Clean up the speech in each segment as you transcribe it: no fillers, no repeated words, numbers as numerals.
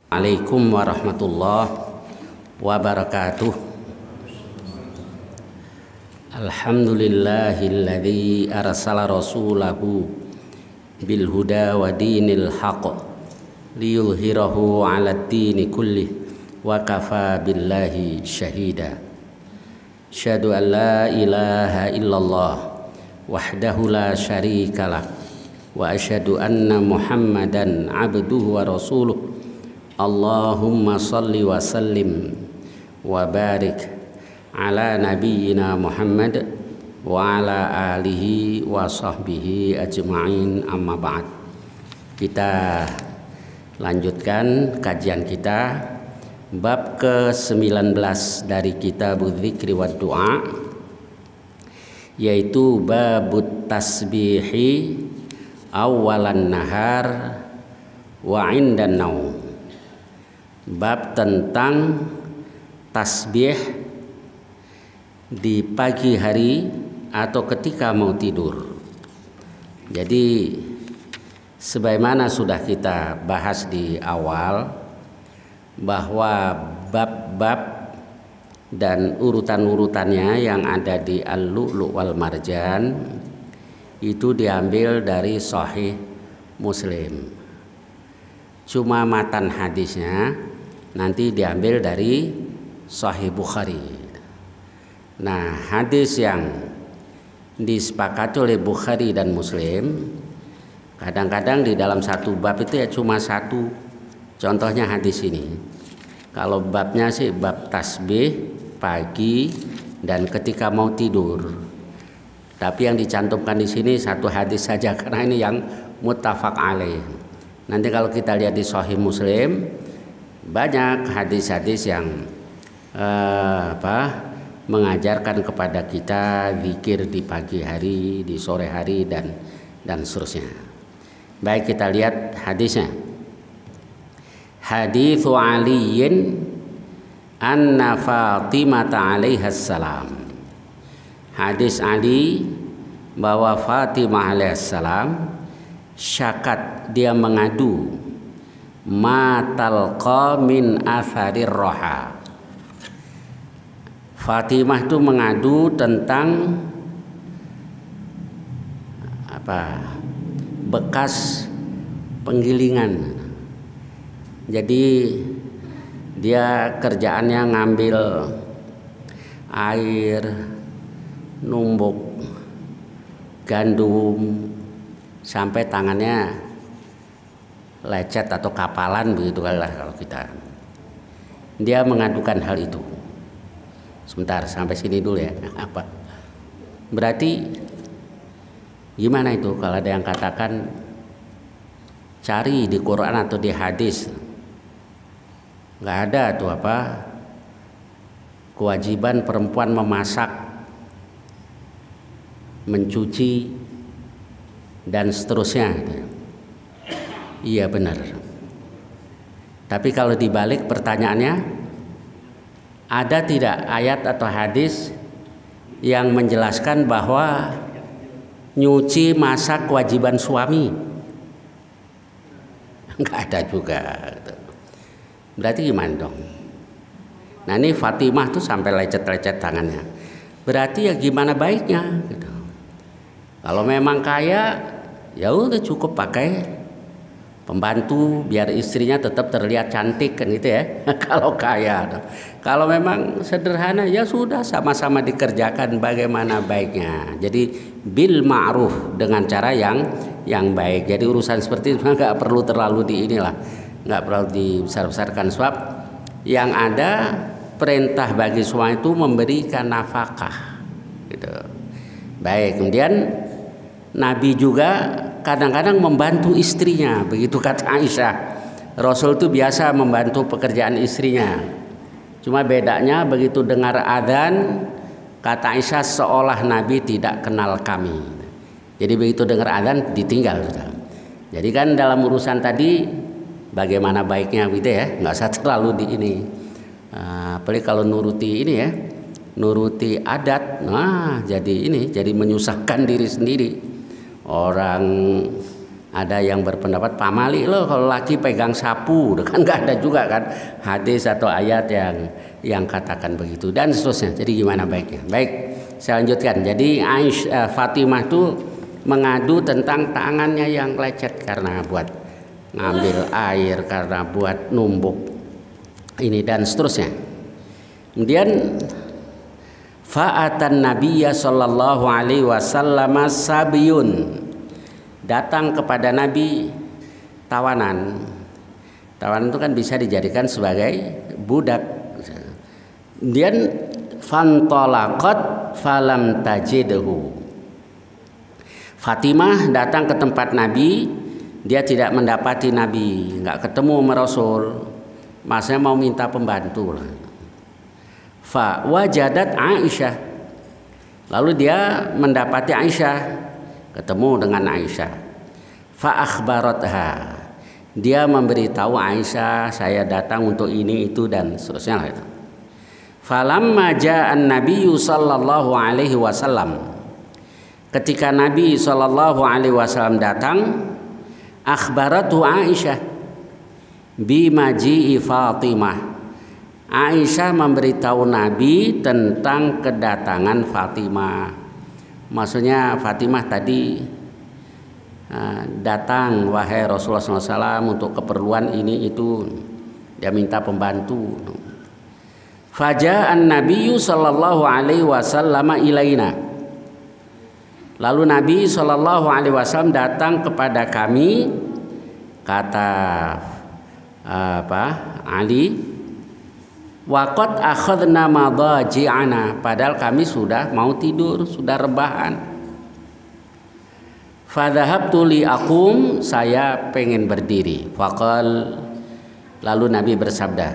Assalamualaikum warahmatullahi wabarakatuh. Alhamdulillahilladzi arsala rasulahu bil huda wa dinil haqq liyuzhirahu 'alad dini kullih wa kafa billahi syahida. Asyhadu an la ilaha illallah wahdahu la syarikalah wa asyhadu anna Muhammadan 'abduhu wa rasuluh. Allahumma salli wa sallim wa barik ala nabiyyina Muhammad wa ala alihi wa sahbihi ajma'in, amma ba'd. Kita lanjutkan kajian kita bab ke-19 dari Kitabuz Dzikri wad Du'a, yaitu babut tasbihi awalan nahar wa 'indan naum. Bab tentang tasbih di pagi hari atau ketika mau tidur. Jadi sebagaimana sudah kita bahas di awal, bahwa bab-bab dan urutan-urutannya yang ada di Al-Lu'lu' wal Marjan itu diambil dari Sahih Muslim. Cuma matan hadisnya nanti diambil dari Sahih Bukhari. Nah, hadis yang disepakati oleh Bukhari dan Muslim, kadang-kadang di dalam satu bab itu ya cuma satu. Contohnya hadis ini. Kalau babnya sih bab tasbih pagi dan ketika mau tidur. Tapi yang dicantumkan di sini satu hadis saja karena ini yang muttafaq alaih. Nanti kalau kita lihat di Sahih Muslim, banyak hadis-hadis yang mengajarkan kepada kita zikir di pagi hari, di sore hari dan seterusnya. Baik, kita lihat hadisnya. Haditsu Aliyin anna Fatimah alaihas salam. Hadis Ali bahwa Fatimah alaihas salam syakat, dia mengadu, matalqa min atharir roha. Fatimah itu mengadu tentang bekas penggilingan. Jadi dia kerjaannya ngambil air, numbuk gandum sampai tangannya lecet atau kapalan begitu lah kalau kita. Dia mengadukan hal itu. Sebentar, sampai sini dulu ya. Berarti gimana itu kalau ada yang katakan cari di Quran atau di hadis, nggak ada tuh kewajiban perempuan memasak, mencuci dan seterusnya. Iya benar. Tapi kalau dibalik pertanyaannya, ada tidak ayat atau hadis yang menjelaskan bahwa nyuci masak kewajiban suami? Enggak ada juga. Berarti gimana dong? Nah, ini Fatimah tuh sampai lecet-lecet tangannya. Berarti ya gimana baiknya gitu. Kalau memang kaya, ya udah cukup pakai pembantu biar istrinya tetap terlihat cantik kan gitu ya. Kalau kaya. Kalau memang sederhana ya sudah sama-sama dikerjakan bagaimana baiknya. Jadi bil ma'ruf, dengan cara yang baik. Jadi urusan seperti itu nggak perlu terlalu nggak perlu dibesar-besarkan, sebab yang ada perintah bagi suami itu memberikan nafkah gitu. Baik, kemudian Nabi juga kadang-kadang membantu istrinya, begitu kata Aisyah. Rasul itu biasa membantu pekerjaan istrinya. Cuma bedanya begitu dengar adzan, kata Aisyah seolah Nabi tidak kenal kami. Jadi begitu dengar adzan ditinggal sudah. Jadi kan dalam urusan tadi bagaimana baiknya gitu ya, nggak usah terlalu di ini. Apalagi kalau nuruti ini ya, nuruti adat, nah jadi menyusahkan diri sendiri. Orang Ada yang berpendapat pamali loh kalau laki pegang sapu, kan nggak ada juga kan hadis atau ayat yang katakan begitu dan seterusnya. Jadi gimana baiknya? Baik, saya lanjutkan. Jadi Fatimah tuh mengadu tentang tangannya yang lecet karena buat ngambil air, karena buat numbuk ini dan seterusnya. Kemudian fa'atan nabiyya sallallahu alaihi wasallam sabiyun, datang kepada Nabi tawanan. Tawanan itu kan bisa dijadikan sebagai budak. Kemudian fantalaqat falam tajidhu. Fatimah datang ke tempat Nabi, dia tidak mendapati Nabi, nggak ketemu sama Rasul. Maksudnya mau minta pembantu lah. Fa wajadat Aisyah. Lalu dia mendapati Aisyah, ketemu dengan Aisyah. Fa akhbaratha. Dia memberitahu Aisyah, saya datang untuk ini itu dan seterusnya itu. Falamma ja'an Nabiyyu sallallahu alaihi wasallam. Ketika Nabi sallallahu alaihi wasallam datang, akhbaratu Aisyah bimaji'i Fatimah. Aisyah memberitahu Nabi tentang kedatangan Fatimah. Maksudnya Fatimah tadi datang, wahai Rasulullah SAW, untuk keperluan ini itu. Dia minta pembantu. Faja'an Nabiyyu sallallahu alaihi wasallam ilaina. Lalu Nabi sallallahu alaihi wasallam datang kepada kami, kata Ali, waqad akhadna madaji'ana, padahal kami sudah mau tidur, sudah rebahan. Fadhahabtu li aqum, saya pengen berdiri. Faqal, lalu Nabi bersabda,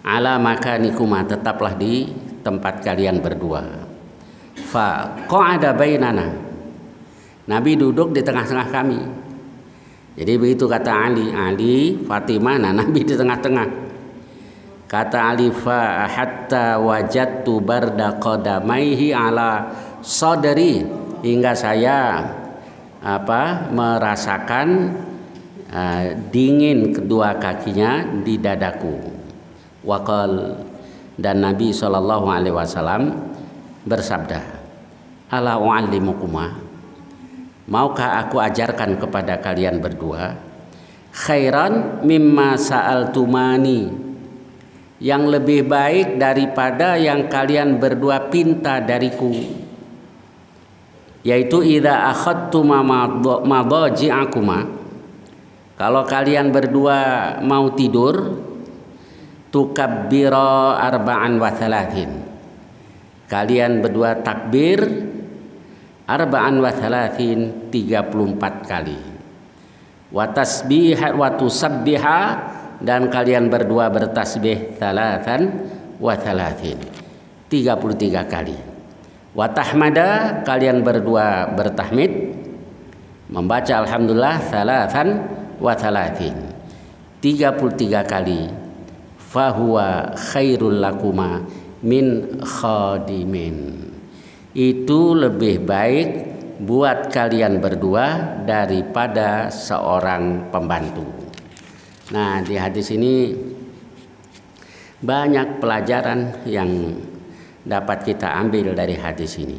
ala makanikuma, tetaplah di tempat kalian berdua. Fa qa'ada bainana, Nabi duduk di tengah-tengah kami. Jadi begitu kata Ali, Fatimah, nah Nabi di tengah-tengah. Kata Ali, fa hatta wajadtu barda qadamaihi ala sadri, hingga saya merasakan dingin kedua kakinya di dadaku. Waqal, dan Nabi sallallahu alaihi wasallam bersabda, ala u'allimukuma, maukah aku ajarkan kepada kalian berdua khairan mimma sa'altumani, yang lebih baik daripada yang kalian berdua pinta dariku, yaitu idza akhadtuma madaji'akuma, kalau kalian berdua mau tidur, tukabbira arba'an wa thalathin, kalian berdua takbir arba'an wa thalathin, 34 kali, wa tasbiha wa tusabbiha, dan kalian berdua bertasbih thalathan wa thalathin, 33 kali, wa tahmada, kalian berdua bertahmid, membaca alhamdulillah thalathan wa thalathin, 33 kali, fahuwa khairul lakuma min khadimin, itu lebih baik buat kalian berdua daripada seorang pembantu. Nah, di hadis ini banyak pelajaran yang dapat kita ambil dari hadis ini.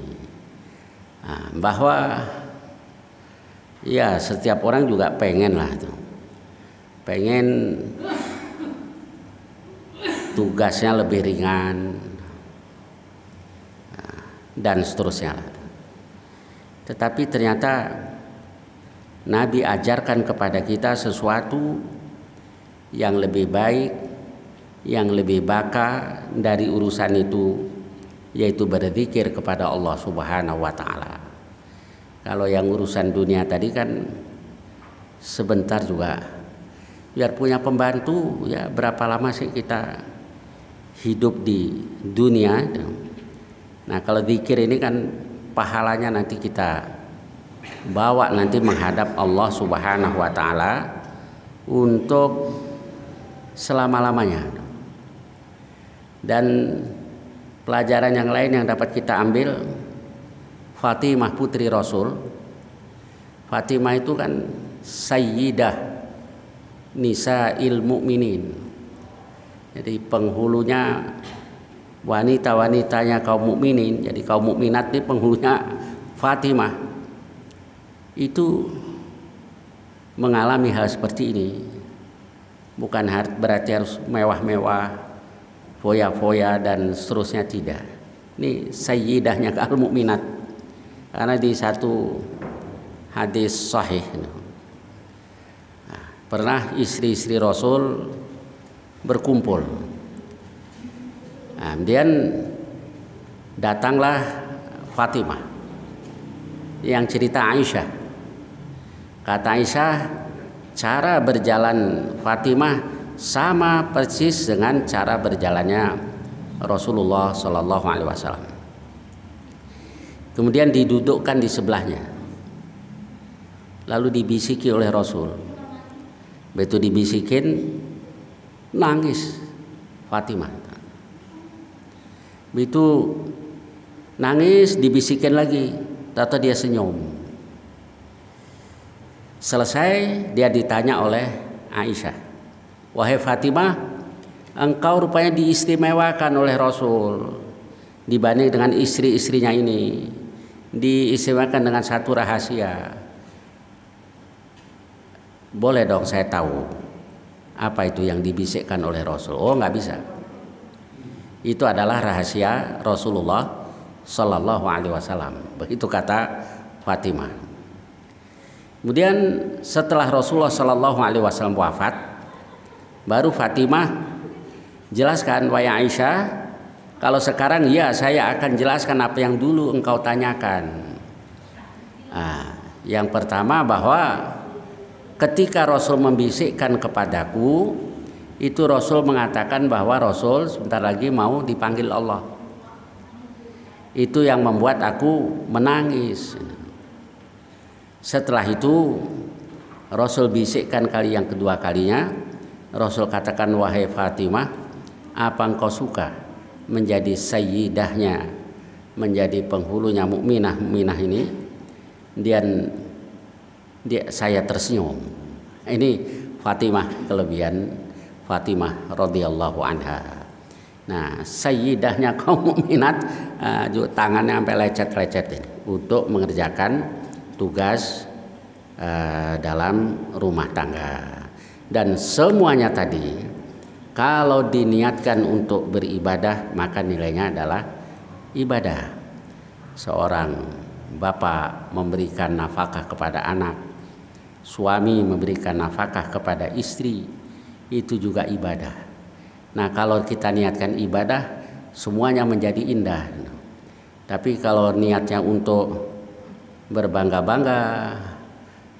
Bahwa ya setiap orang juga pengen lah tuh, pengen tugasnya lebih ringan dan seterusnya. Tetapi ternyata Nabi ajarkan kepada kita sesuatu yang lebih baik, yang lebih baka dari urusan itu, yaitu berzikir kepada Allah Subhanahu wa taala. Kalau yang urusan dunia tadi kan sebentar juga, biar punya pembantu, ya berapa lama sih kita hidup di dunia. Nah, kalau zikir ini kan pahalanya nanti kita bawa nanti menghadap Allah Subhanahu wa taala untuk selama-lamanya. Dan pelajaran yang lain yang dapat kita ambil, Fatimah putri Rasul Fatimah itu kan sayyidah nisa'il mu'minin. Jadi penghulunya wanita-wanitanya kaum mukminin. Jadi kaum mukminat ini penghulunya Fatimah. Itu mengalami hal seperti ini. Bukan berarti harus mewah-mewah, foya-foya dan seterusnya, tidak. Ini sayyidahnya kaum mukminat. Karena di satu hadis sahih, pernah istri-istri Rasul berkumpul. Kemudian datanglah Fatimah yang cerita Aisyah. Kata Aisyah, cara berjalan Fatimah sama persis dengan cara berjalannya Rasulullah Shallallahu Alaihi Wasallam. Kemudian didudukkan di sebelahnya, lalu dibisiki oleh Rasul. Begitu dibisikin, nangis Fatimah. Begitu nangis, dibisikin lagi, tahu dia senyum. Selesai, dia ditanya oleh Aisyah, wahai Fatimah, engkau rupanya diistimewakan oleh Rasul dibanding dengan istri-istrinya ini, diistimewakan dengan satu rahasia. Boleh dong saya tahu apa itu yang dibisikkan oleh Rasul? Oh, nggak bisa. Itu adalah rahasia Rasulullah Sallallahu Alaihi Wasallam. Begitu kata Fatimah. Kemudian setelah Rasulullah Sallallahu Alaihi Wasallam wafat, baru Fatimah jelaskan, wahai Aisyah, kalau sekarang ya saya akan jelaskan apa yang dulu engkau tanyakan. Yang pertama bahwa ketika Rasul membisikkan kepadaku, itu Rasul mengatakan bahwa Rasul sebentar lagi mau dipanggil Allah. Itu yang membuat aku menangis. Setelah itu Rasul bisikkan kali yang kedua kalinya. Rasul katakan, wahai Fatimah, apa engkau suka menjadi sayyidahnya, menjadi penghulunya mukminah ini? Dan saya tersenyum. Ini Fatimah, kelebihan Fatimah radhiyallahu anha. Nah, sayyidahnya kaum mukminat, tangannya sampai lecet-lecet untuk mengerjakan tugas dalam rumah tangga. Dan semuanya tadi kalau diniatkan untuk beribadah, maka nilainya adalah ibadah. Seorang bapak memberikan nafkah kepada anak, suami memberikan nafkah kepada istri, itu juga ibadah. Nah, kalau kita niatkan ibadah, semuanya menjadi indah. Tapi kalau niatnya untuk berbangga-bangga,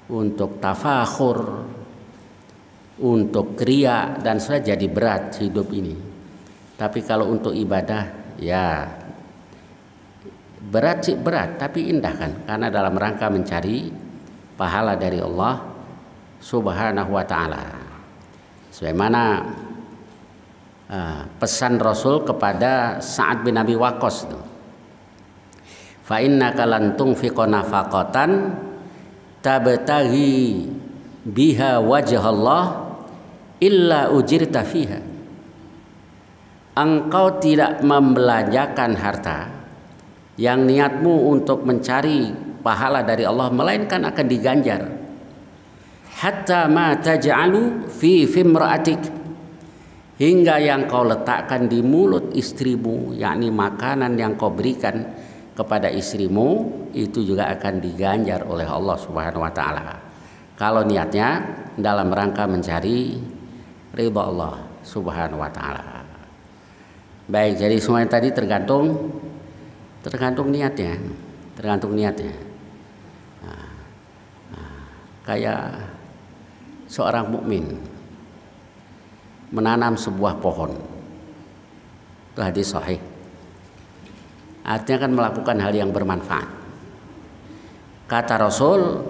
untuk tafakhur, untuk kriya, dan sudah jadi berat hidup ini. Tapi kalau untuk ibadah, ya berat sih berat, tapi indah kan, karena dalam rangka mencari pahala dari Allah Subhanahu wa Ta'ala. Sebagaimana pesan Rasul kepada Sa'ad bin Abi Waqqas itu, fa innaka lan tunfiqa nafaqatan tabtaghi biha wajhallah illa ujirta fiha. Engkau tidak membelanjakan harta yang niatmu untuk mencari pahala dari Allah, melainkan akan diganjar. Hatta ma taj'alu fi fimra'atik, hingga yang kau letakkan di mulut istrimu, yakni makanan yang kau berikan kepada istrimu, itu juga akan diganjar oleh Allah Subhanahu wa Ta'ala. Kalau niatnya dalam rangka mencari ridha Allah Subhanahu wa Ta'ala. Baik, jadi semuanya tadi tergantung niatnya, kayak seorang mukmin menanam sebuah pohon, itu hadis sahih. Artinya kan melakukan hal yang bermanfaat. Kata Rasul,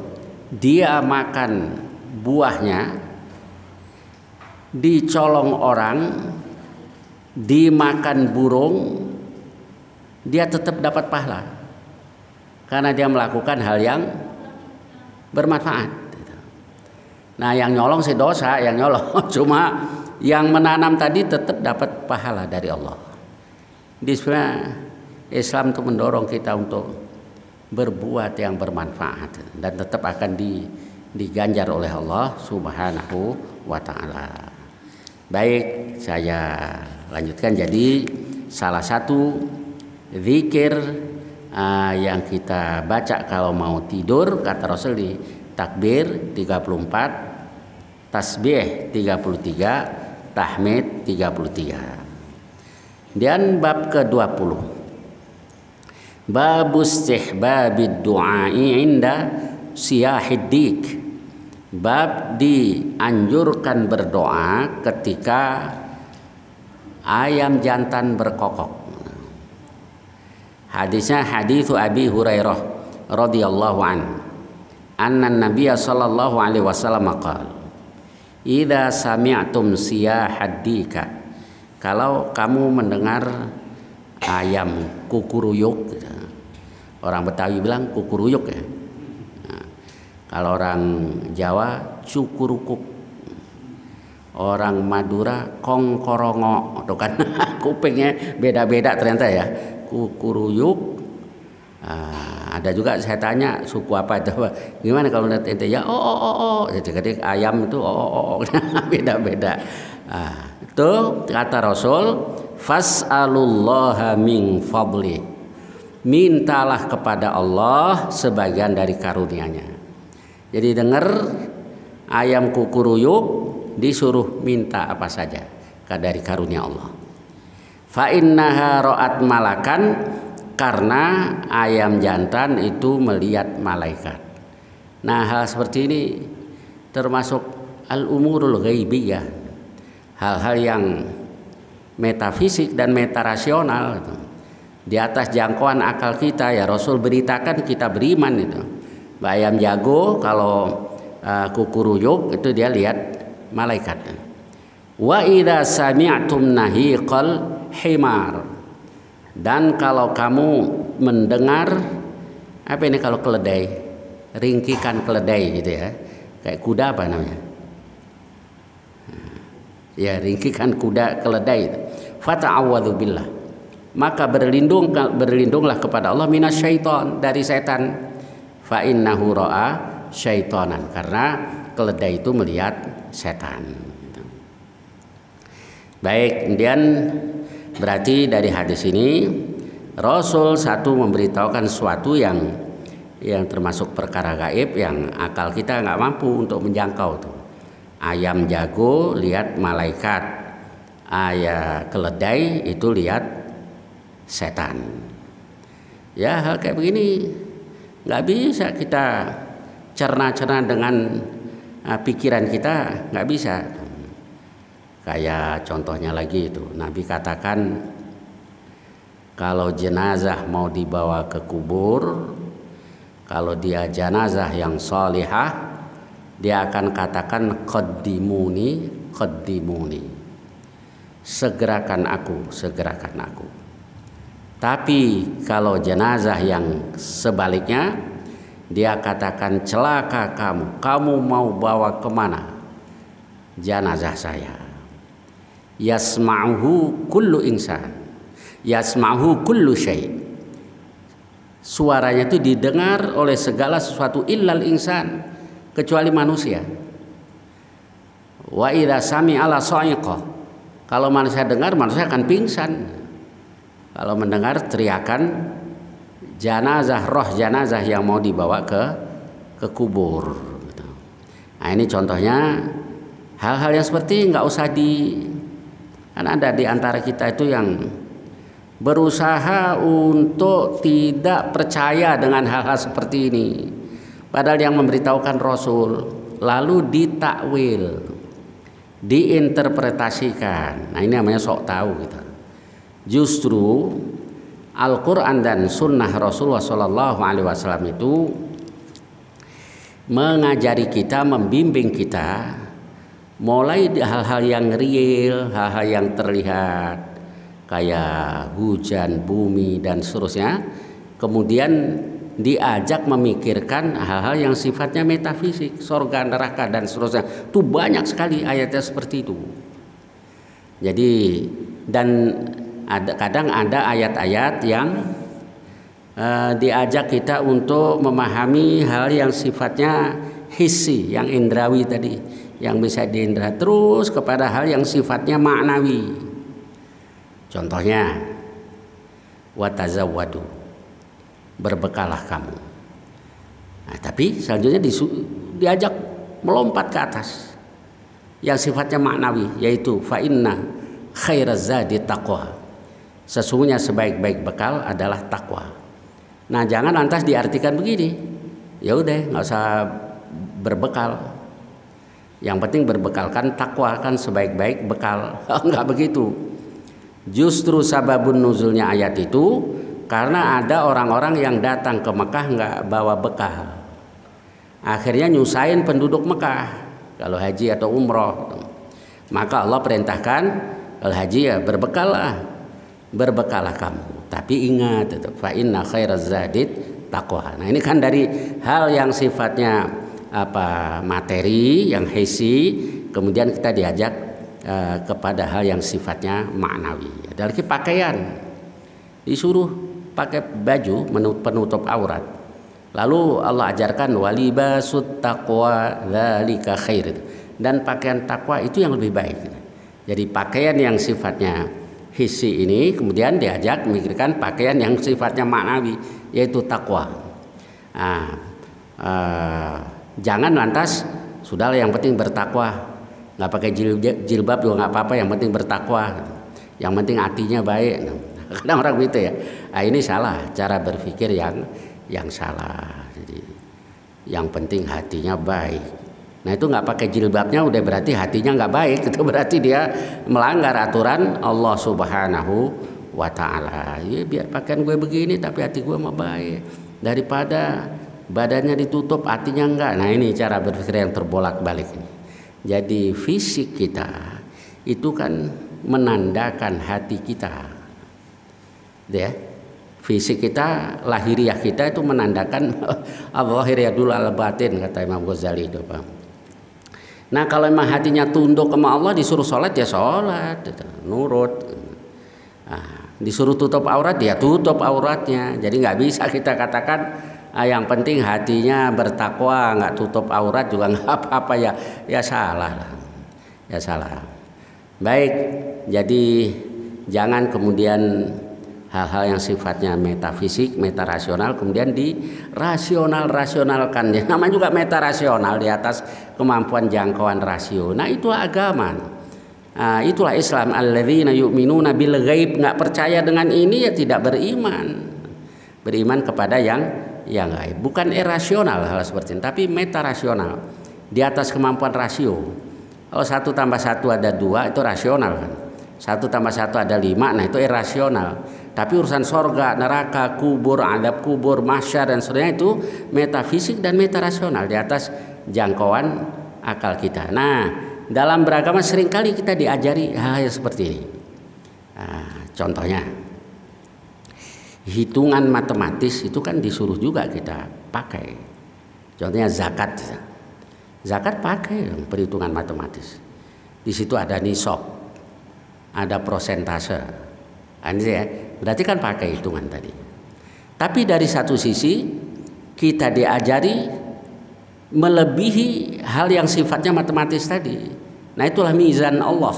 dia makan buahnya, dicolong orang, dimakan burung, dia tetap dapat pahala, karena dia melakukan hal yang bermanfaat. Nah, yang nyolong sih dosa, yang nyolong cuma yang menanam tadi tetap dapat pahala dari Allah. Di Islam itu mendorong kita untuk berbuat yang bermanfaat dan tetap akan diganjar oleh Allah Subhanahu wa taala. Baik, saya lanjutkan. Jadi salah satu zikir yang kita baca kalau mau tidur, kata Rasul, di takbir 34, tasbih 33, tahmid 33. Dan bab ke-20, bab istihbabid du'ai inda siyahid dik, bab dianjurkan berdoa ketika ayam jantan berkokok. Hadisnya hadits Abi Hurairah radhiyallahu an, anna Nabiyya sallallahu alaihi wasallam qala, idza sami'tum siyahad dika, kalau kamu mendengar ayam kukuruyuk, orang Betawi bilang kukuruyuk ya. Nah, kalau orang Jawa cukurukuk, orang Madura kongkorongo, tuh kan kupingnya beda-beda ternyata ya. Kukuruyuk. Ada juga saya tanya suku apa itu, gimana kalau nanti ya jadi ayam itu beda-beda. Itu kata Rasul, fas'alullaha min fadli, mintalah kepada Allah sebagian dari karunia-Nya. Jadi dengar ayam kukuruyuk disuruh minta apa saja dari karunia Allah. Fa innaha ra'at malakan, karena ayam jantan itu melihat malaikat. Nah, hal seperti ini termasuk al-umurul ghaibiyah, hal-hal yang metafisik dan metarasional gitu. Di atas jangkauan akal kita, ya Rasul beritakan, kita beriman itu. Ayam jago kalau kukuruyuk itu dia lihat malaikat. Wa idza sami'tum nahiqal himar, dan kalau kamu mendengar apa ini kalau keledai, ringkikan keledai gitu ya, kayak kuda apa namanya, ya ringkikan kuda keledai, fata'awwadzu billah, maka berlindunglah kepada Allah minasyaiton, dari setan. Fa innahu ra'a syaitonan, karena keledai itu melihat setan. Baik, kemudian berarti dari hadis ini Rasul satu memberitahukan sesuatu yang termasuk perkara gaib yang akal kita nggak mampu untuk menjangkau tuh. Ayam jago lihat malaikat, ayam keledai itu lihat setan. Ya, hal kayak begini nggak bisa kita cerna-cerna dengan pikiran kita, nggak bisa. Kayak contohnya lagi itu, Nabi katakan kalau jenazah mau dibawa ke kubur, kalau dia jenazah yang salihah, dia akan katakan qaddimuni, qaddimuni, segerakan aku, segerakan aku. Tapi kalau jenazah yang sebaliknya, dia katakan celaka kamu, kamu mau bawa kemana jenazah saya? Yasma'uhu kullu insan, yasma'uhu kullu syai', suaranya itu didengar oleh segala sesuatu illal insan, kecuali manusia. Wa idza sami'ala sa'iqah, kalau manusia dengar, manusia akan pingsan. Kalau mendengar teriakan jenazah, roh jenazah yang mau dibawa ke kubur. Nah, ini contohnya hal-hal yang seperti nggak usah kan ada di antara kita itu yang berusaha untuk tidak percaya dengan hal-hal seperti ini, padahal yang memberitahukan Rasul, lalu ditakwil, diinterpretasikan. Nah, ini namanya sok tahu kita. Justru Al-Quran dan Sunnah Rasulullah Sallallahu Alaihi Wasallam itu mengajari kita, membimbing kita, mulai hal-hal yang real, hal-hal yang terlihat kayak hujan, bumi dan seterusnya, kemudian diajak memikirkan hal-hal yang sifatnya metafisik, surga, neraka dan seterusnya. Itu banyak sekali ayatnya seperti itu. Jadi dan kadang ada ayat-ayat yang diajak kita untuk memahami hal yang sifatnya hissi, yang indrawi tadi, yang bisa diindra, terus kepada hal yang sifatnya maknawi. Contohnya, watazawwadu, berbekalah kamu. Nah, tapi selanjutnya diajak melompat ke atas yang sifatnya maknawi, yaitu fa inna khairaz zadi taqwa. Sesungguhnya sebaik-baik bekal adalah takwa. Nah, jangan lantas diartikan begini, ya udah nggak usah berbekal, yang penting berbekalkan takwa, kan sebaik-baik bekal. Nggak begitu. Justru sababun nuzulnya ayat itu karena ada orang-orang yang datang ke Mekah nggak bawa bekal, akhirnya nyusahin penduduk Mekah kalau haji atau umroh. Maka Allah perintahkan kalau haji ya berbekalah kamu. Tapi ingat, fa inna khairaz zadid taqwa. Nah, ini kan dari hal yang sifatnya materi, yang hisi, kemudian kita diajak kepada hal yang sifatnya maknawi. Dari pakaian, disuruh pakai baju penutup aurat. Lalu Allah ajarkan walibasut taqwa dzalika khair. Dan pakaian takwa itu yang lebih baik. Jadi pakaian yang sifatnya hisi ini kemudian diajak memikirkan pakaian yang sifatnya maknawi, yaitu takwa. Jangan lantas sudahlah yang penting bertakwa, nggak pakai jilbab juga nggak apa-apa, yang penting bertakwa, yang penting hatinya baik. Kadang orang gitu ya. Nah, ini salah, cara berpikir yang salah. Jadi yang penting hatinya baik. Nah, itu nggak pakai jilbabnya udah berarti hatinya nggak baik, itu berarti dia melanggar aturan Allah Subhanahu wa Ta'ala. Ya, biar pakaian gue begini tapi hati gue mah baik, daripada badannya ditutup hatinya enggak. Nah, ini cara berpikir yang terbolak-balik ini. Jadi fisik kita itu kan menandakan hati kita, ya. Fisik kita, lahiriah kita itu menandakan al-zahir yadul al-batin, kata Imam Ghazali itu, Pak. Nah, kalau memang hatinya tunduk sama Allah, disuruh sholat ya sholat, nurut. Nah, disuruh tutup aurat ya tutup auratnya. Jadi nggak bisa kita katakan yang penting hatinya bertakwa, nggak tutup aurat juga nggak apa-apa, ya salah lah, ya salah. Baik, jadi jangan kemudian hal-hal yang sifatnya metafisik, metarasional kemudian dirasionalkan. Ya, namanya juga metarasional, di atas kemampuan jangkauan rasio. Nah, itulah agama. Itulah Islam. Alladzina yu'minuna bil ghaib, nggak percaya dengan ini ya tidak beriman. Beriman kepada yang gaib. Bukan irasional hal seperti ini, tapi metarasional, di atas kemampuan rasio. Kalau 1 tambah 1 ada 2 itu rasional kan. 1 tambah 1 ada 5, nah itu irasional. Tapi urusan sorga, neraka, kubur, adab kubur, mahsyar dan sebagainya itu metafisik dan metarasional, di atas jangkauan akal kita. Nah, dalam beragama seringkali kita diajari hal seperti ini. Contohnya, hitungan matematis itu kan disuruh juga kita pakai. Contohnya zakat. Zakat pakai perhitungan matematis. Di situ ada nisab, ada prosentase. Ya, berarti kan pakai hitungan tadi. Tapi dari satu sisi kita diajari melebihi hal yang sifatnya matematis tadi. Nah, itulah mizan Allah.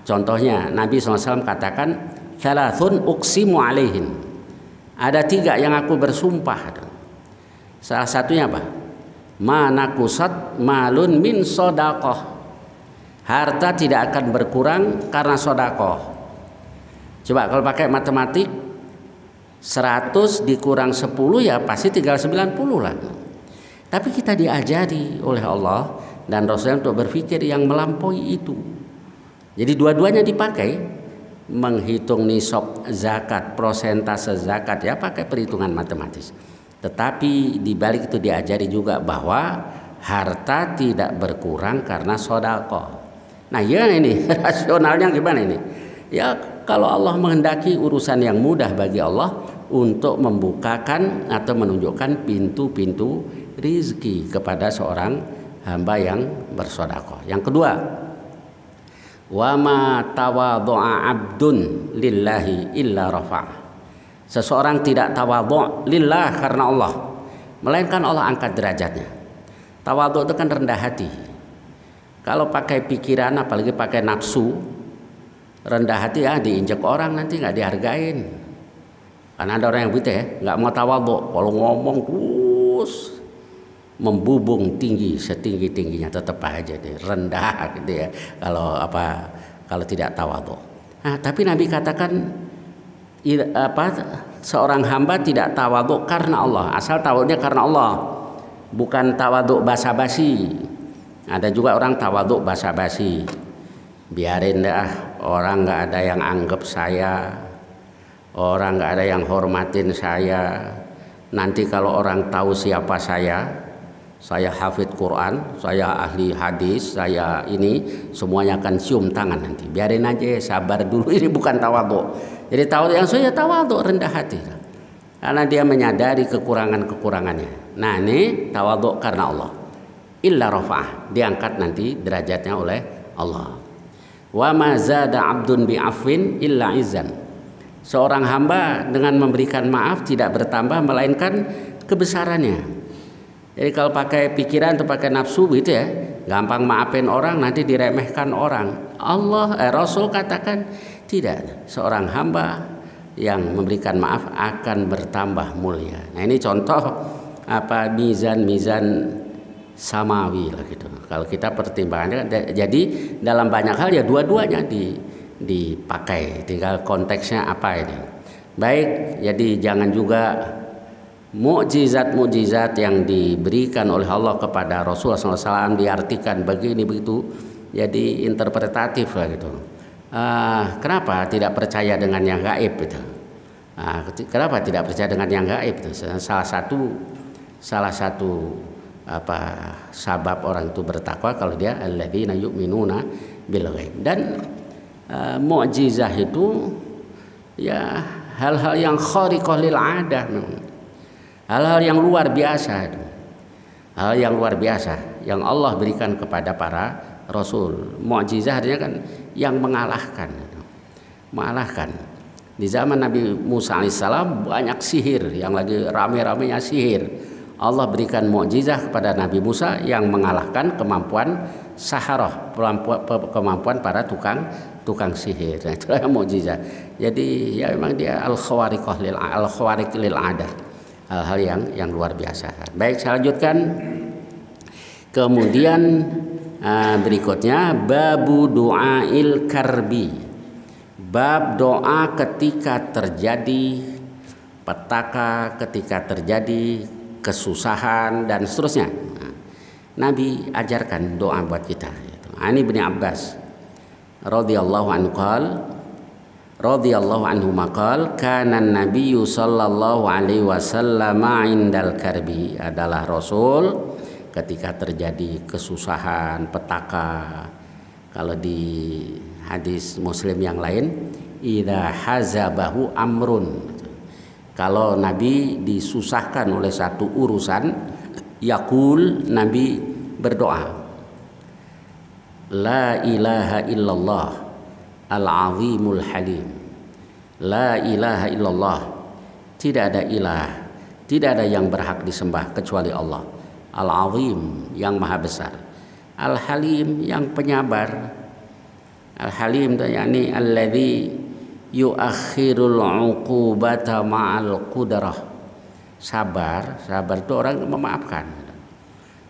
Contohnya Nabi SAW katakan, "Thalathun uqsimu alaihin." Ada 3 yang aku bersumpah. Salah satunya apa? Manakusat malun min sodaqoh. Harta tidak akan berkurang karena sodakoh. Coba kalau pakai matematik 100 dikurang 10 ya pasti tinggal 90 lah. Tapi kita diajari oleh Allah dan Rasulnya untuk berpikir yang melampaui itu. Jadi dua-duanya dipakai, menghitung nisab zakat, prosentase zakat ya pakai perhitungan matematis. Tetapi di balik itu diajari juga bahwa harta tidak berkurang karena sedekah. Nah, ya ini rasionalnya gimana ini? Ya, kalau Allah menghendaki urusan yang mudah bagi Allah, untuk membukakan atau menunjukkan pintu-pintu rizki kepada seorang hamba yang bersedekah. Yang kedua, wa ma tawadhu'a 'abdun lillahi illa rafa'. Seseorang tidak tawadhu' lillah karena Allah, melainkan Allah angkat derajatnya. Tawadhu itu kan rendah hati. Kalau pakai pikiran, apalagi pakai nafsu, rendah hati ya diinjak orang nanti nggak dihargain. Karena ada orang yang begitu ya, nggak mau tawadhu, kalau ngomong terus membubung tinggi setinggi tingginya, tetap aja deh rendah gitu ya. Kalau tidak tawadhu. Nah, tapi Nabi katakan seorang hamba tidak tawadhu karena Allah, asal tawadhunya karena Allah, bukan tawadhu basa-basi. Ada juga orang tawadhu basa-basi, biarin dah orang nggak ada yang anggap saya, orang nggak ada yang hormatin saya. Nanti kalau orang tahu siapa saya hafidz Quran, saya ahli hadis, saya ini, semuanya akan cium tangan nanti. Biarin aja, sabar dulu. Ini bukan tawadhu. Jadi tawadhu yang saya tawadhu rendah hati, karena dia menyadari kekurangannya. Nah, ini tawadhu karena Allah. Illa rafa'ah, diangkat nanti derajatnya oleh Allah. Wa ma zada 'abdun bi'afwin illa izzan. Seorang hamba dengan memberikan maaf tidak bertambah melainkan kebesarannya. Jadi kalau pakai pikiran atau pakai nafsu gitu ya, gampang maafin orang nanti diremehkan orang. Rasul katakan tidak, seorang hamba yang memberikan maaf akan bertambah mulia. Nah, ini contoh mizan samawi lah gitu. Kalau kita pertimbangannya, jadi dalam banyak hal ya dua-duanya dipakai, tinggal konteksnya apa ini. Baik, jadi jangan juga mukjizat yang diberikan oleh Allah kepada Rasulullah SAW diartikan begini begitu, jadi interpretatif lah gitu. Kenapa tidak percaya dengan yang gaib gitu? Kenapa tidak percaya dengan yang gaib itu? Salah satu sabab orang itu bertakwa kalau dia alladzina yu'minuna bil ghaib. Dan mukjizah itu ya hal-hal yang khariqah lil 'adah, hal-hal yang luar biasa, hal yang luar biasa yang Allah berikan kepada para rasul. Mukjizah artinya kan yang mengalahkan. Di zaman Nabi Musa alaihissalam banyak sihir, yang lagi rame-ramenya sihir. Allah berikan mukjizah kepada Nabi Musa yang mengalahkan kemampuan saharah, kemampuan para tukang sihir. Nah, itulah mukjizah. Jadi ya memang dia al-khawariq lil 'adah, hal-hal yang luar biasa. Baik, saya lanjutkan. Kemudian berikutnya babu du'ail karbi, bab doa ketika terjadi petaka, ketika terjadi kesusahan dan seterusnya. Nabi ajarkan doa buat kita. Ani bin Abbas radhiyallahu anhu maqal kana an-nabiyyu sallallahu alaihi wasallam indal karbi, adalah Rasul ketika terjadi kesusahan, petaka. Kalau di hadis Muslim yang lain, idza hazabahu amrun, kalau Nabi disusahkan oleh satu urusan, yaqul, Nabi berdoa, la ilaha illallah al-azimul halim. La ilaha illallah, tidak ada ilah, tidak ada yang berhak disembah kecuali Allah. Al-azim, yang maha besar. Al-halim, yang penyabar. Al-halim itu yakni alladzi yuakhirul uqubata ma'al qudrah. Sabar itu orang memaafkan,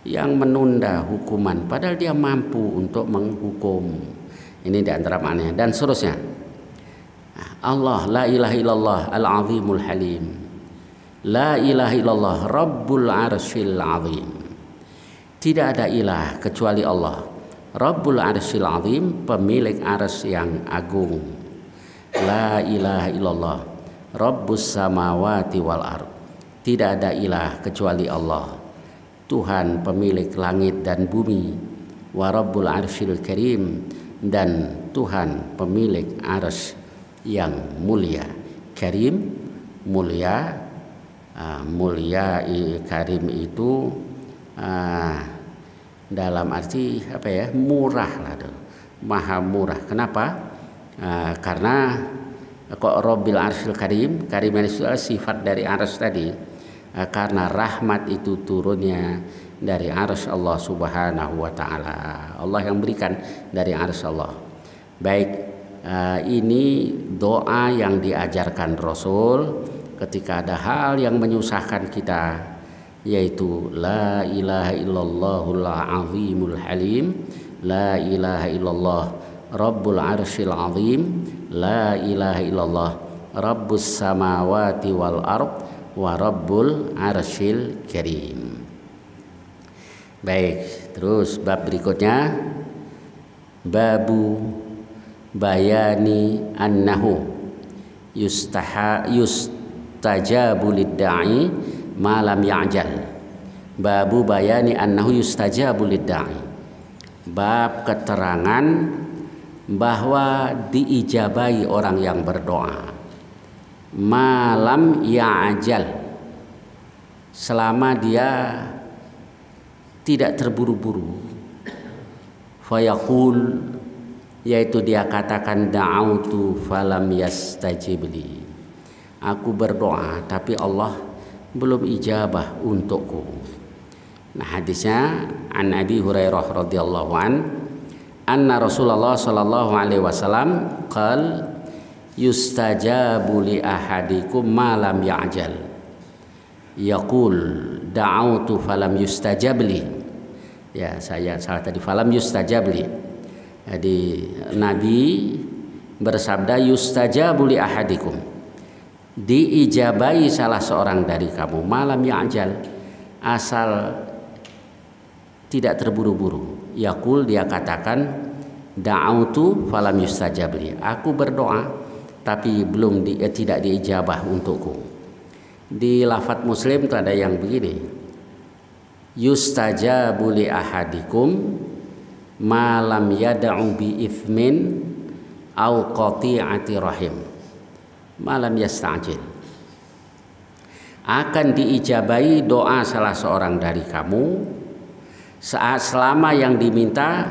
yang menunda hukuman padahal dia mampu untuk menghukum. Ini di antara maknanya dan seterusnya. Allah, la ilaha illallah al-azimul halim. La ilaha illallah rabbul arsyil azim. Tidak ada ilah kecuali Allah, rabbul arsyil azim, pemilik arsy yang agung. La ilaha illallah rabbus samawati wal ard. Tidak ada ilah kecuali Allah, Tuhan pemilik langit dan bumi. Wa rabbul arsyil karim, dan Tuhan pemilik arsy yang mulia. Karim, mulia. Mulia karim itu dalam arti apa ya, murah lah tuh, maha murah. Kenapa? Karena kok Rabbil Arsyil Karim, karim itu sifat dari arsy tadi. Karena rahmat itu turunnya dari arsy Allah Subhanahu wa taala. Allah yang berikan dari arsy Allah. Baik, ini doa yang diajarkan Rasul ketika ada hal yang menyusahkan kita, yaitu la ilaha illallahul azimul halim, la ilaha illallah rabbul arsyil azim, la ilaha illallah rabbus samawati wal ard wa rabbul arsyil karim. Baik, terus bab berikutnya, babu bayani annahu yustajabu lid-da'i ma lam ya'jal. Babu bayani annahu yustajabu lid-da'i. Bab keterangan bahwa diijabahi orang yang berdoa ma lam ya'jal, selama dia tidak terburu-buru. Fayaqul, yaitu dia katakan da'autu falam yastajibli, aku berdoa tapi Allah belum ijabah untukku. Nah, hadisnya an Abi Hurairah radhiyallahu an anna Rasulullah sallallahu alaihi wasallam qal yustajabu li ahadikum ma lam ya'jal yaqul da'autu falam yustajabli. Ya, saya salah tadi, falam yustajabli. Jadi Nabi bersabda yustajabu li ahadikum, diijabai salah seorang dari kamu, malam ya'jal, asal tidak terburu-buru. Yaqul, dia katakan da'autu falam yustajabli, aku berdoa tapi tidak diijabah untukku. Di lafadz Muslim itu ada yang begini, yustajabu li ahadikum malam yada'u bi ithmin au qati'ati rahim malam yasta'jil. Akan diijabai doa salah seorang dari kamu selama yang diminta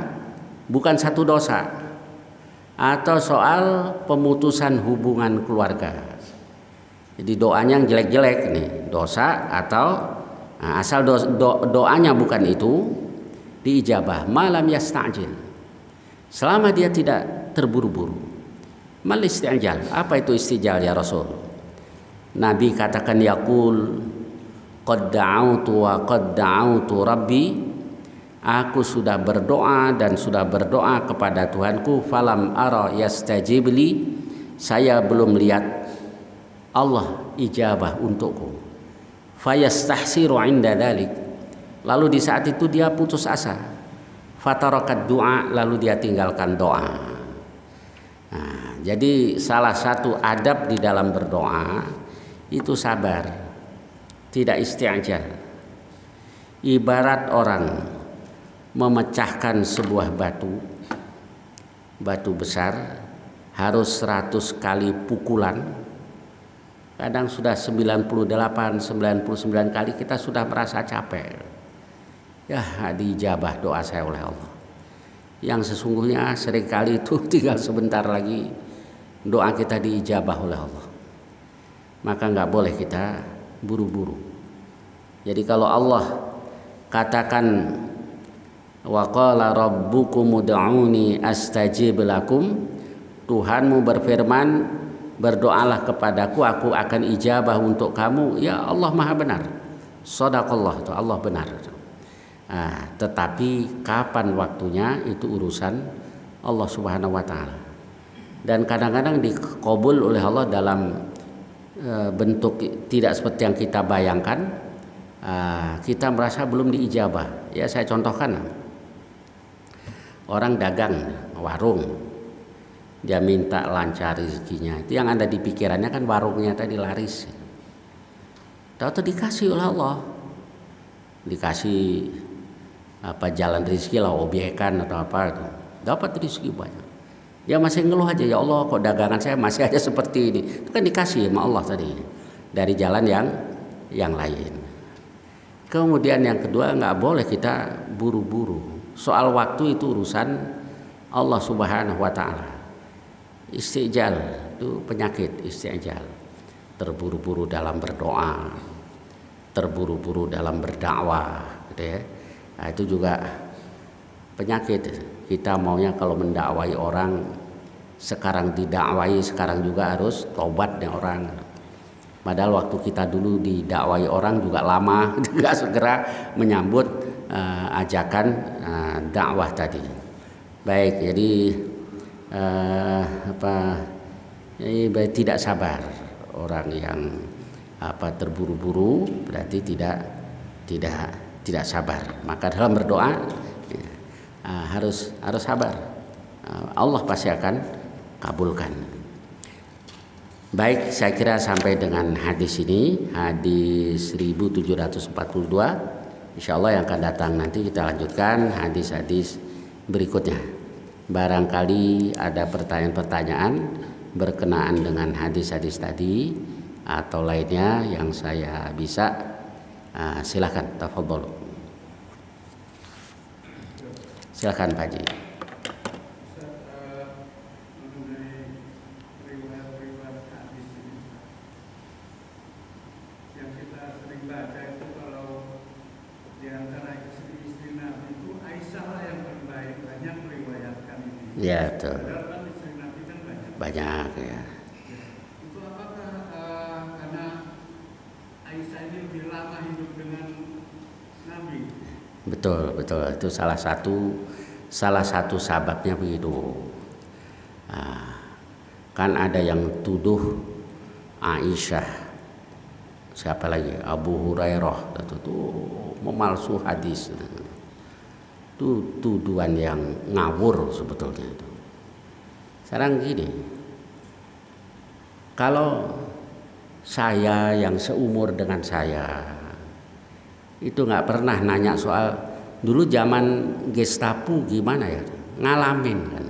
bukan satu dosa atau soal pemutusan hubungan keluarga. Jadi doanya yang jelek-jelek nih, dosa atau asal doanya bukan itu, diijabah malam yasta'jil, selama dia tidak terburu-buru. Mal istijal, apa itu istijal ya Rasul? Nabi katakan yaqul qad da'autu wa qad da'autu rabbi, aku sudah berdoa dan sudah berdoa kepada Tuhanku, falam ara yastajibli, saya belum lihat Allah ijabah untukku. Fayastahsiru inda dzalik, lalu di saat itu dia putus asa. Fatarakat doa, lalu dia tinggalkan doa. Nah, jadi salah satu adab di dalam berdoa itu sabar, tidak isti'jal. Ibarat orang memecahkan sebuah batu besar, harus 100 kali pukulan. Kadang sudah 98, 99 kali kita sudah merasa capek. Ya, diijabah doa saya oleh Allah. Yang sesungguhnya seringkali itu tinggal sebentar lagi doa kita diijabah oleh Allah. Maka nggak boleh kita buru-buru. Jadi kalau Allah katakan wa qala rabbukum ud'uni astajib lakum, Tuhanmu berfirman, berdoalah kepadaku, aku akan ijabah untuk kamu. Ya, Allah maha benar. Shadaqallah, itu Allah benar. Tetapi kapan waktunya itu urusan Allah Subhanahu wa taala. Dan kadang-kadang dikabul oleh Allah dalam bentuk tidak seperti yang kita bayangkan. Kita merasa belum diijabah. Ya, saya contohkan. Orang dagang warung, dia minta lancar rezekinya. Itu yang ada di pikirannya kan warungnya tadi laris. Tahu dikasih oleh Allah. Dikasih jalan rezeki lah, obyekan atau apa itu. Dapat rezeki banyak. Dia masih ngeluh aja, ya Allah kok dagangan saya masih aja seperti ini. Itu kan dikasih sama Allah tadi. dari jalan yang lain. Kemudian yang kedua, nggak boleh kita buru-buru. Soal waktu itu urusan Allah Subhanahu wa taala. Istijal itu penyakit, istijal. Terburu-buru dalam berdoa, terburu-buru dalam berdakwah, gitu ya. Nah, itu juga penyakit. Kita maunya kalau mendakwai orang, sekarang didakwai, sekarang juga harus tobat nih orang. Padahal waktu kita dulu didakwai orang juga lama, tidak segera menyambut ajakan dakwah tadi. Baik, jadi tidak sabar. Orang yang terburu-buru berarti tidak sabar. Maka dalam berdoa harus sabar. Allah pasti akan kabulkan. Baik, saya kira sampai dengan hadis ini, hadis 1742. Insyaallah yang akan datang nanti kita lanjutkan hadis-hadis berikutnya. Barangkali ada pertanyaan-pertanyaan berkenaan dengan hadis-hadis tadi atau lainnya yang saya bisa, silakan, tafadhol. Silakan Pak Haji. Ya, betul. Banyak ya. Itu apakah karena Aisyah ini lebih lama hidup dengan Nabi? Betul. Itu salah satu sebabnya begitu. Kan ada yang tuduh Aisyah, siapa lagi, Abu Hurairah, itu memalsu hadis. Itu tuduhan yang ngawur sebetulnya itu. Sekarang gini, kalau saya yang seumur dengan saya itu nggak pernah nanya soal dulu zaman Gestapo gimana ya, ngalamin kan.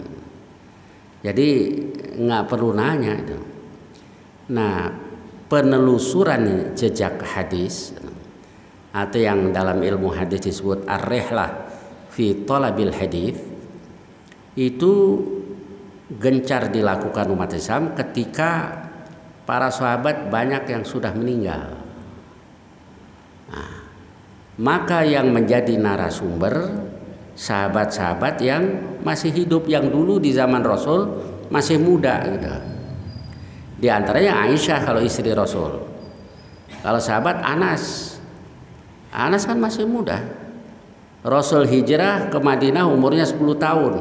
Jadi nggak perlu nanya itu. Nah, penelusuran jejak hadis atau yang dalam ilmu hadis disebut ar-rihlah fi talabil hadis itu gencar dilakukan umat Islam ketika para sahabat banyak yang sudah meninggal. Nah, maka yang menjadi narasumber sahabat-sahabat yang masih hidup, yang dulu di zaman Rasul masih muda gitu. Di antaranya Aisyah kalau istri Rasul. Kalau sahabat Anas kan masih muda. Rasul hijrah ke Madinah umurnya 10 tahun.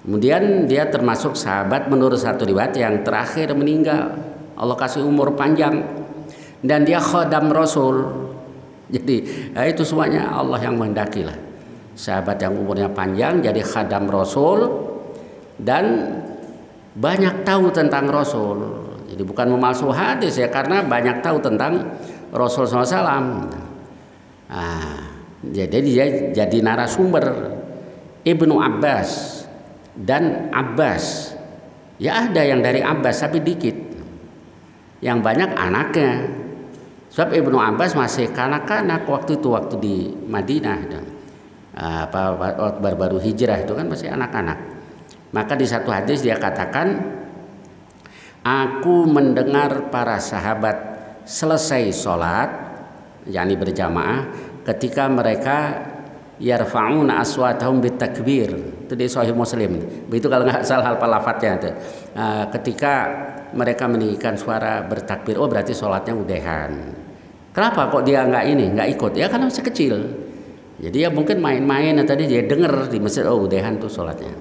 Kemudian dia termasuk sahabat menurut satu riwayat yang terakhir meninggal. Allah kasih umur panjang dan dia khodam Rasul. Jadi itu semuanya Allah yang menghendaki lah. Sahabat yang umurnya panjang jadi khodam Rasul dan banyak tahu tentang Rasul. Jadi bukan memalsu hadis ya, karena banyak tahu tentang Rasul SAW. Jadi dia jadi narasumber. Ibnu Abbas dan Abbas, ya ada yang dari Abbas tapi dikit, yang banyak anaknya. Sebab Ibnu Abbas masih kanak-kanak waktu di Madinah, baru hijrah itu kan masih anak-anak. Maka di satu hadis dia katakan, aku mendengar para sahabat selesai sholat, yakni berjamaah, ketika mereka yarfa'una aswatahum bitakbir. Itu di Sahih Muslim. Begitu kalau nggak salah lafadznya itu. Ketika mereka meninggikan suara bertakbir, oh berarti sholatnya udahan. Kenapa kok dia nggak ikut? Ya karena masih kecil. Jadi ya mungkin main-main tadi dia dengar di masjid, oh udahan tuh sholatnya.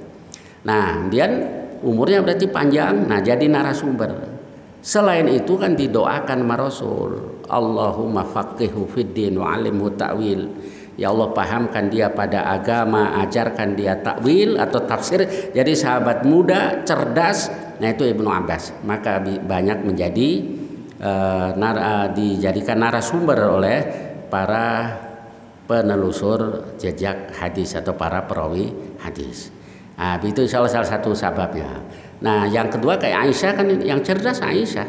Nah, kemudian umurnya berarti panjang. Nah, jadi narasumber. Selain itu kan didoakan sama Rasul, Allahumma faqihhu fiddin wa 'allimhu ta'wil. Ya Allah, pahamkan dia pada agama, ajarkan dia takwil atau tafsir. Jadi sahabat muda, cerdas. Nah itu Ibnu Abbas. Maka banyak menjadi dijadikan narasumber oleh para penelusur jejak hadis atau para perawi hadis. Nah, itu salah satu sebabnya. Nah yang kedua kayak Aisyah kan, yang cerdas Aisyah.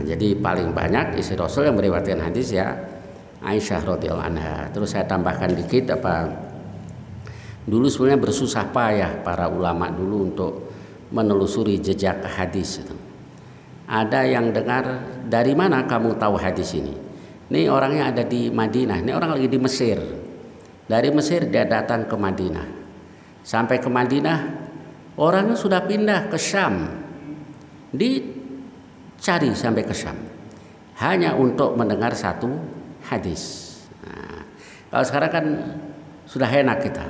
jadi paling banyak istri Rasul yang meriwayatkan hadis ya Aisyah radhiyallahu anha. Terus saya tambahkan dikit dulu sebenarnya bersusah payah para ulama dulu untuk menelusuri jejak hadis itu. Ada yang dengar, dari mana kamu tahu hadis ini? Ini orangnya ada di Madinah, ini orang lagi di Mesir. Dari Mesir dia datang ke Madinah. Sampai ke Madinah, orangnya sudah pindah ke Syam. Dicari sampai ke Syam. Hanya untuk mendengar satu hadis. Nah, kalau sekarang kan sudah enak kita,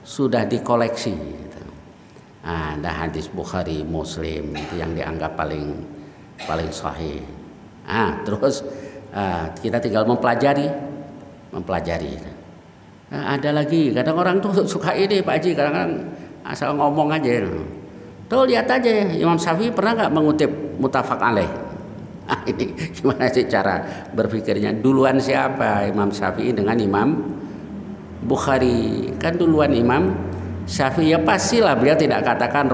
sudah dikoleksi. Gitu. Ada hadis Bukhari, Muslim itu yang dianggap paling sahih. Terus kita tinggal mempelajari. Ada lagi, kadang orang tuh suka ini Pak Haji, kadang-kadang asal ngomong aja. Tuh lihat aja, Imam Syafi'i pernah nggak mengutip muttafaq alaih? Ini gimana sih cara berpikirnya? Duluan siapa Imam Syafi'i dengan Imam Bukhari? Kan duluan Imam Syafi'i, ya pastilah beliau tidak katakan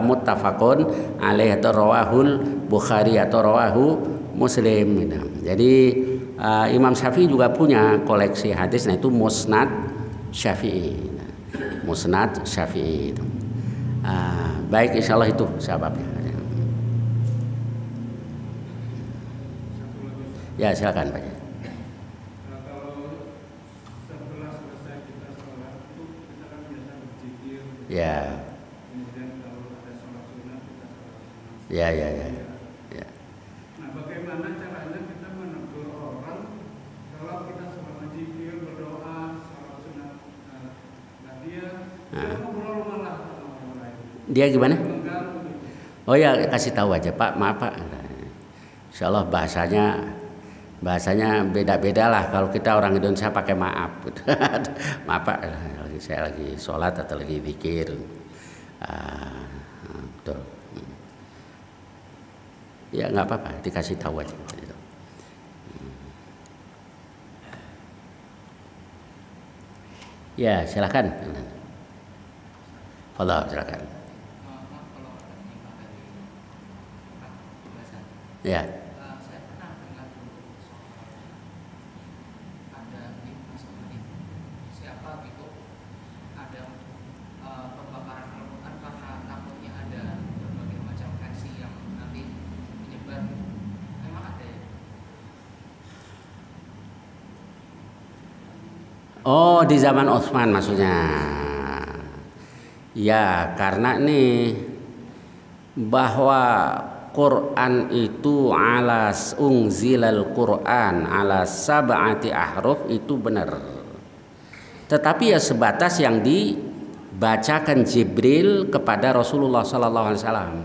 muttafaqun alaih atau rawahul Bukhari atau rawahu Muslim. Jadi Imam Syafi'i juga punya koleksi hadis, nah itu Musnad Syafi'i. Musnad Syafi'i itu. Baik, insya Allah itu sebabnya. Ya silakan Pak. Kalau setelah selesai kita sholat itu kita kan biasa berzikir. Ya. Kemudian kalau ada sholat sunnah kita sholat sunnah. Ya. Nah, bagaimana caranya kita menegur orang kalau kita sholat berzikir, berdoa, sholat sunnah? Nah, dia ngobrol malah sama orang lain. Dia gimana? Mengganggu. Oh ya, kasih tahu aja Pak, maaf Pak. Insya Allah bahasanya beda-beda lah. Kalau kita orang Indonesia pakai maaf. Maaf Pak, saya lagi sholat atau lagi zikir. Betul. Ya nggak apa-apa, dikasih tahu aja. Ya silakan. Allah silakan. Ya. Saya pernah dengar dulu soal ada siapa gitu, ada pembakaran Al-Quran karena takutnya ada berbagai macam versi yang nanti menyebar. Memang ada ya? Oh, di zaman Utsman maksudnya. Ya, karena nih bahwa Quran itu unzilal Quran ala sab'ati ahruf itu benar. Tetapi ya sebatas yang dibacakan Jibril kepada Rasulullah sallallahu alaihi wasallam.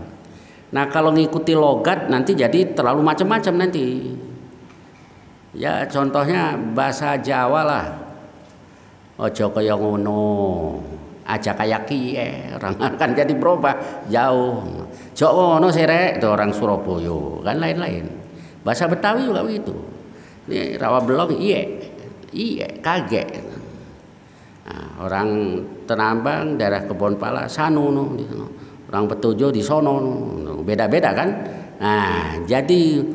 Nah, kalau ngikuti logat nanti jadi terlalu macam-macam nanti. Ya, contohnya bahasa Jawa lah. Ojo kaya ngono. Aja kayak kiye, orang akan jadi berubah jauh. Jok ngono serek itu orang Surabaya, kan lain-lain. Bahasa Betawi juga begitu. Ini rawa belong iye kaget. Nah, orang Tenambang daerah Kebonpala sanu no, orang Betujo di sono no. Beda-beda kan. Nah, jadi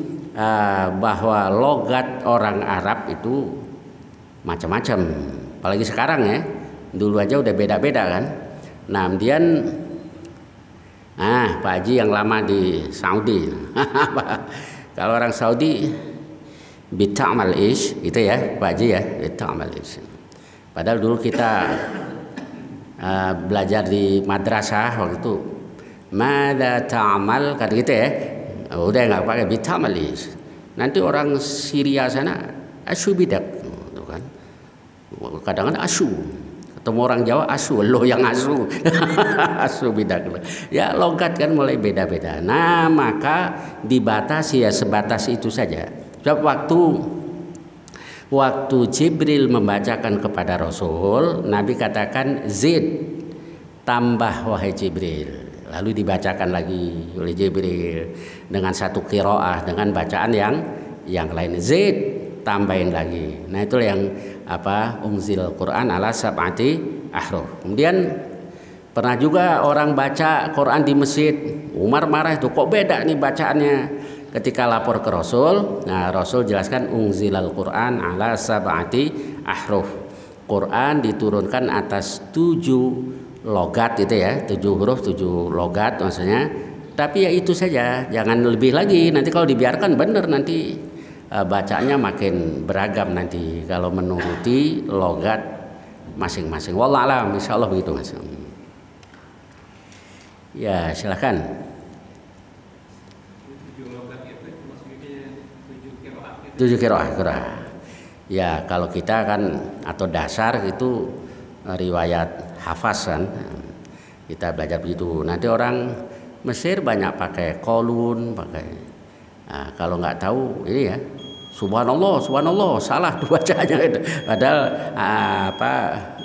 bahwa logat orang Arab itu macam-macam. Apalagi sekarang ya. Dulu aja udah beda-beda kan. Nah, kemudian Pak Haji yang lama di Saudi. Kalau orang Saudi bita'mal ish itu ya Pak Haji ya, bita'mal ish. Padahal dulu kita belajar di madrasah waktu itu mada ta'mal kan gitu ya. Udah nggak pakai bita'mal ish. Nanti orang Syria sana asu bidak kan. Kadang-kadang asu. Ketemu orang Jawa asu, lo yang asu. Asu bidak. Ya logat kan mulai beda-beda. Nah, maka dibatasi ya sebatas itu saja. Sebab waktu Jibril membacakan kepada Rasul, Nabi katakan zid, tambah wahai Jibril. Lalu dibacakan lagi oleh Jibril dengan satu qiraah, dengan bacaan yang lain, zid, tambahin lagi. Nah, itulah yang unzil Quran ala sab'ati ahruf. Kemudian pernah juga orang baca Quran di masjid. Umar marah itu, kok beda nih bacaannya. ketika lapor ke Rasul, nah Rasul jelaskan unzilal Quran ala sab'ati ahruf. Quran diturunkan atas 7 logat itu ya, 7 huruf 7 logat maksudnya. Tapi ya itu saja, jangan lebih lagi. Nanti kalau dibiarkan benar nanti bacanya makin beragam nanti kalau menuruti logat masing-masing. Wallahu a'lam, insyaallah begitu Mas. Ya, silakan. 7 qiraah. Ya, kalau kita kan atau dasar itu riwayat hafaz kan. Kita belajar begitu. Nanti orang Mesir banyak pakai kolun, pakai. Nah, kalau nggak tahu ini ya, subhanallah, salah bacanya itu. Padahal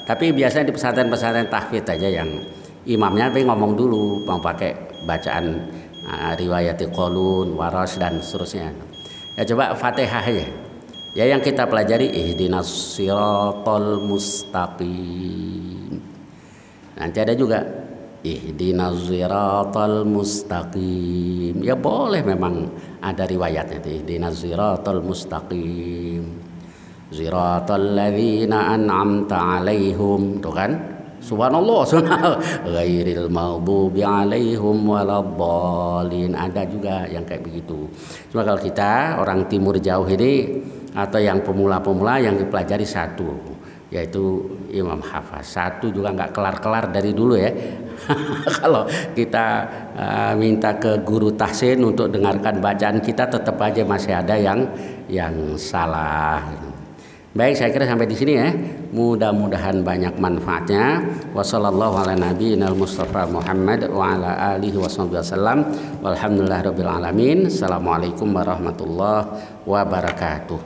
tapi biasanya di pesantren-pesantren tahfidz aja yang imamnya tapi ngomong dulu, mau pakai bacaan riwayat kolun, waras dan seterusnya. Ya coba Fatihah aja. Ya yang kita pelajari ihdinas siratal mustaqim. Nanti ada juga ihdinas siratal mustaqim. Ya boleh memang ada riwayatnya itu ihdinas siratal mustaqim. Siratal ladzina an'amta 'alaihim, tuh kan? Subhanallah, ghairil maghdubi 'alaihim waladdallin. Ada juga yang kayak begitu. Cuma kalau kita orang timur jauh ini atau yang pemula-pemula yang dipelajari satu, yaitu Imam Hafaz. Satu juga nggak kelar-kelar dari dulu ya. Kalau kita minta ke guru tahsin untuk dengarkan bacaan kita, tetap aja masih ada yang salah. Baik, saya kira sampai di sini ya. Mudah-mudahan banyak manfaatnya. Wassallallahu ala nabiyina Mustafa Muhammad wa ala alihi wasallam. Walhamdulillahirabbil alamin. Assalamualaikum warahmatullahi wabarakatuh.